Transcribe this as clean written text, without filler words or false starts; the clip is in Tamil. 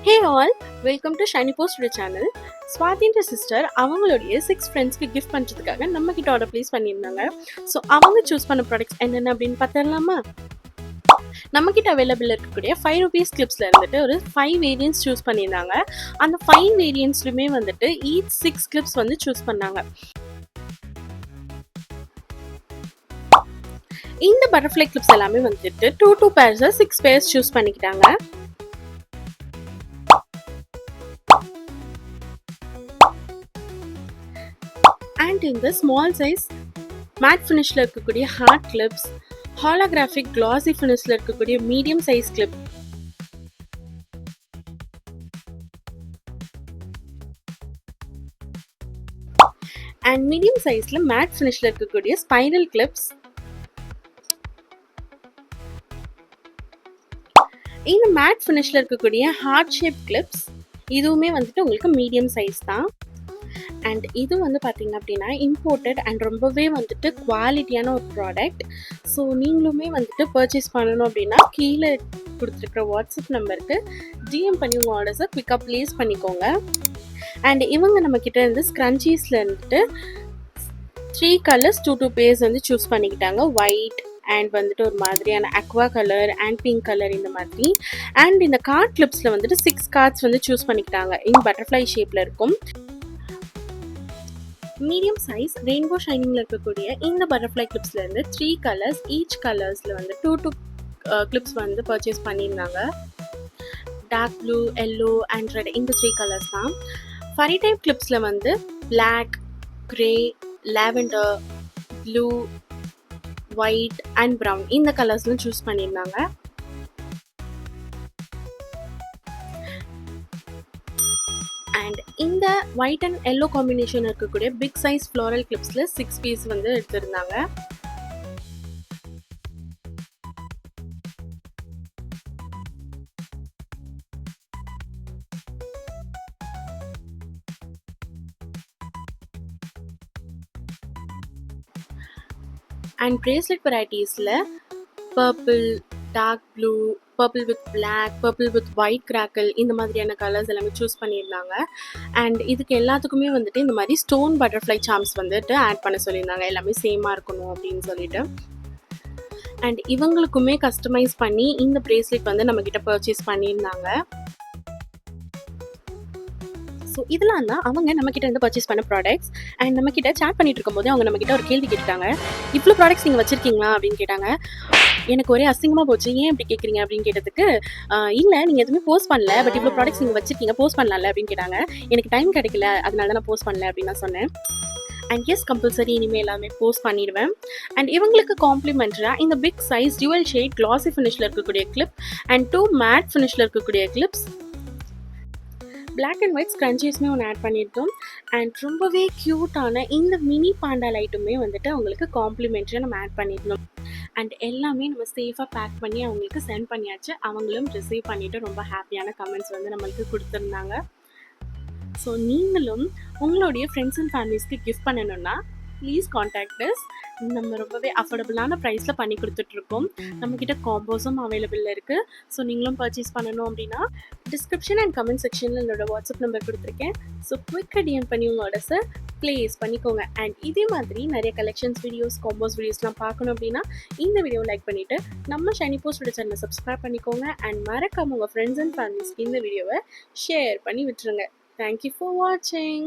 Hey all, welcome to Shiny Post channel. ஸ்வாதின்ற சிஸ்டர் அவங்களுடைய 6 ஃப்ரெண்ட்ஸ்க்கு கிஃப்ட் பண்ணுறதுக்காக நம்ம கிட்ட ஆர்டர் ப்ளேஸ் பண்ணியிருந்தாங்க. ஸோ அவங்க சூஸ் பண்ண ப்ராடக்ட்ஸ் என்னென்ன அப்படின்னு பார்த்துடலாமா? நம்ம கிட்ட அவைலபிள் இருக்கக்கூடிய 5 rupees கிளிப்ஸில் இருந்துட்டு ஒரு 5 வேரியன்ட்ஸ் சூஸ் பண்ணியிருந்தாங்க. அந்த 5 வேரியன்ட்ஸ்லுமே வந்துட்டு ஈச் 6 கிளிப்ஸ் வந்து சூஸ் பண்ணாங்க. இந்த பட்டர்ஃப்ளை கிளிப்ஸ் எல்லாமே வந்துட்டு 2 pairs 6 pairs சூஸ் பண்ணிக்கிட்டாங்க. அண்ட் இந்த ஸ்மால் சைஸ் மேட் ஃபினிஷில் இருக்கக்கூடிய ஹார்ட் கிளிப்ஸ், ஹாலோகிராஃபிக் கிளாசி ஃபினிஷில் இருக்கக்கூடிய medium size clip, and medium சைஸில் மேட் ஃபினிஷில் இருக்கக்கூடிய ஸ்பைரல் கிளிப்ஸ். இந்த மேட் ஃபினிஷில் இருக்கக்கூடிய ஹார்ட் ஷேப் கிளிப்ஸ் இதுவுமே வந்துட்டு உங்களுக்கு மீடியம் சைஸ் தான். அண்ட் இது வந்து பார்த்திங்க அப்படின்னா இம்போர்ட்டட் அண்ட் ரொம்பவே வந்துட்டு குவாலிட்டியான ஒரு ப்ராடக்ட். ஸோ நீங்களுமே வந்துட்டு பர்ச்சேஸ் பண்ணணும் அப்படின்னா கீழே கொடுத்துருக்குற வாட்ஸ்அப் நம்பருக்கு டிஎம் பண்ணி உங்கள் ஆர்டர்ஸை குவிக்காக ப்ளேஸ் பண்ணிக்கோங்க. அண்ட் இவங்க நம்மக்கிட்ட இருந்து ஸ்க்ரன்ச்சீஸில் இருந்துட்டு 3 கலர்ஸ் 2 pairs வந்து சூஸ் பண்ணிக்கிட்டாங்க. ஒயிட் அண்ட் வந்துட்டு ஒரு மாதிரியான Aqua colour and pink colour இந்த மாதிரி. அண்ட் இந்த கார்ட் கிளிப்ஸில் வந்துட்டு 6 cards வந்து சூஸ் பண்ணிக்கிட்டாங்க. இந்த பட்டர்ஃப்ளை ஷேப்பில் இருக்கும். மீடியம் சைஸ் ரெயின்போ ஷைனிங்கில் இருக்கக்கூடிய இந்த பட்டர்ஃப்ளை கிளிப்ஸ்லேருந்து 3 கலர்ஸ் ஈச் கலர்ஸில் வந்து 2 கிளிப்ஸ் வந்து பர்ச்சேஸ் பண்ணியிருந்தாங்க. Dark blue, yellow and red இந்த 3 கலர்ஸ் தான். ஃபரி டைப் கிளிப்ஸில் வந்து black, grey, lavender, blue, white and brown இந்த கலர்ஸ்லாம் சூஸ் பண்ணியிருந்தாங்க. அண்ட் இந்த ஒயிட் அண்ட் எல்லோ காம்பினேஷன் இருக்கக்கூடிய பிக் சைஸ் ஃப்ளோரல் கிளிப்ஸில் 6 பீஸ் வந்து எடுத்திருந்தாங்க. அண்ட் பிரேஸ்லெட் வெரைட்டிஸில் purple, dark blue, purple with black, purple with white crackle இந்த மாதிரியான கலர்ஸ் எல்லாமே சூஸ் பண்ணியிருந்தாங்க. அண்ட் இதுக்கு எல்லாத்துக்குமே வந்துட்டு இந்த மாதிரி ஸ்டோன் பட்டர்ஃப்ளை சார்ம்ஸ் வந்துட்டு ஆட் பண்ண சொல்லியிருந்தாங்க. எல்லாமே சேமாக இருக்கணும் அப்படின்னு சொல்லிட்டு. அண்ட் இவங்களுக்குமே கஸ்டமைஸ் பண்ணி இந்த பிரேஸ்லெட் வந்து நம்மக்கிட்ட பர்ச்சேஸ் பண்ணியிருந்தாங்க. ஸோ இதெல்லாம் தான் அவங்க நம்மக்கிட்ட இருந்து பர்ச்சேஸ் பண்ண ப்ராடக்ட்ஸ். அண்ட் நம்மக்கிட்ட சேட் பண்ணிட்டு இருக்கும்போது அவங்க நம்மக்கிட்ட ஒரு கேள்வி கேட்டாங்க. இவ்வளோ ப்ராடக்ட்ஸ் நீங்கள் வச்சுருக்கீங்களா அப்படின்னு கேட்டாங்க. எனக்கு ஒரே அசிங்கமாக போச்சு. ஏன் இப்படி கேட்குறீங்க அப்படின்னு கேட்டதுக்கு, இல்லை நீங்கள் எதுவுமே போஸ்ட் பண்ணல, பட் இவ்வளோ ப்ராடக்ட்ஸ் நீங்கள் வச்சுருக்கீங்க, போஸ்ட் பண்ணலாம்ல அப்படின்னு கேட்டாங்க. எனக்கு டைம் கிடைக்கல, அதனால தான் நான் போஸ்ட் பண்ணல அப்படின்னு நான் சொன்னேன். அண்ட் எஸ், கம்பல்சரி இனிமேல் எல்லாமே போஸ்ட் பண்ணிடுவேன். அண்ட் இவங்களுக்கு காம்ப்ளிமெண்ட்ரியாக இந்த பிக் சைஸ் டியூவல் ஷேட் கிளாசி ஃபினிஷில் இருக்கக்கூடிய கிளிப் அண்ட் 2 மேட் ஃபினிஷில் இருக்கக்கூடிய கிளிப்ஸ், பிளாக் அண்ட் ஒயிட் ஸ்க்ரன்ச்சீஸ்மே ஒன்று ஆட் பண்ணியிருக்கோம். அண்ட் ரொம்பவே க்யூட்டான இந்த மினி பாண்டா லைட்டுமே வந்துட்டு அவங்களுக்கு காம்ப்ளிமெண்ட்ரியாக நம்ம ஆட் பண்ணியிருந்தோம். அண்ட் எல்லாமே நம்ம சேஃபாக பேக் பண்ணி அவங்களுக்கு சென்ட் பண்ணியாச்சு. அவங்களும் ரிசீவ் பண்ணிவிட்டு ரொம்ப ஹாப்பியான கமெண்ட்ஸ் வந்து நம்மளுக்கு கொடுத்துருந்தாங்க. ஸோ நீங்களும் உங்களுடைய ஃப்ரெண்ட்ஸ் அண்ட் ஃபேமிலிஸ்க்கு கிஃப்ட் பண்ணணுன்னா ப்ளீஸ் காண்டாக்ட் அஸ். நம்ம ரொம்பவே அஃபோர்டபுளான ப்ரைஸில் பண்ணி கொடுத்துட்ருக்கோம். நம்மக்கிட்ட காம்போஸும் அவைலபிள் இருக்குது. ஸோ நீங்களும் பர்ச்சேஸ் பண்ணணும் அப்படின்னா டிஸ்கிரிப்ஷன் அண்ட் கமெண்ட் செக்ஷனில் என்னோட வாட்ஸ்அப் நம்பர் கொடுத்துருக்கேன். ஸோ குயிக்காக டிஎம் பண்ணி உங்கள் ஆர்டர்ஸை ப்ளேஸ் பண்ணிக்கோங்க. அண்ட் இதே மாதிரி நிறைய கலெக்ஷன்ஸ் வீடியோஸ், காம்போஸ் வீடியோஸ்லாம் பார்க்கணும் அப்படின்னா இந்த வீடியோ லைக் பண்ணிவிட்டு நம்ம ஷைனி போஸ்ட் சேனலை சப்ஸ்கிரைப் பண்ணிக்கோங்க. அண்ட் மறக்காம உங்கள் ஃப்ரெண்ட்ஸ் அண்ட் ஃபேமிலிஸ்க்கு இந்த வீடியோவை ஷேர் பண்ணி விட்டுருங்க. Thank you for watching.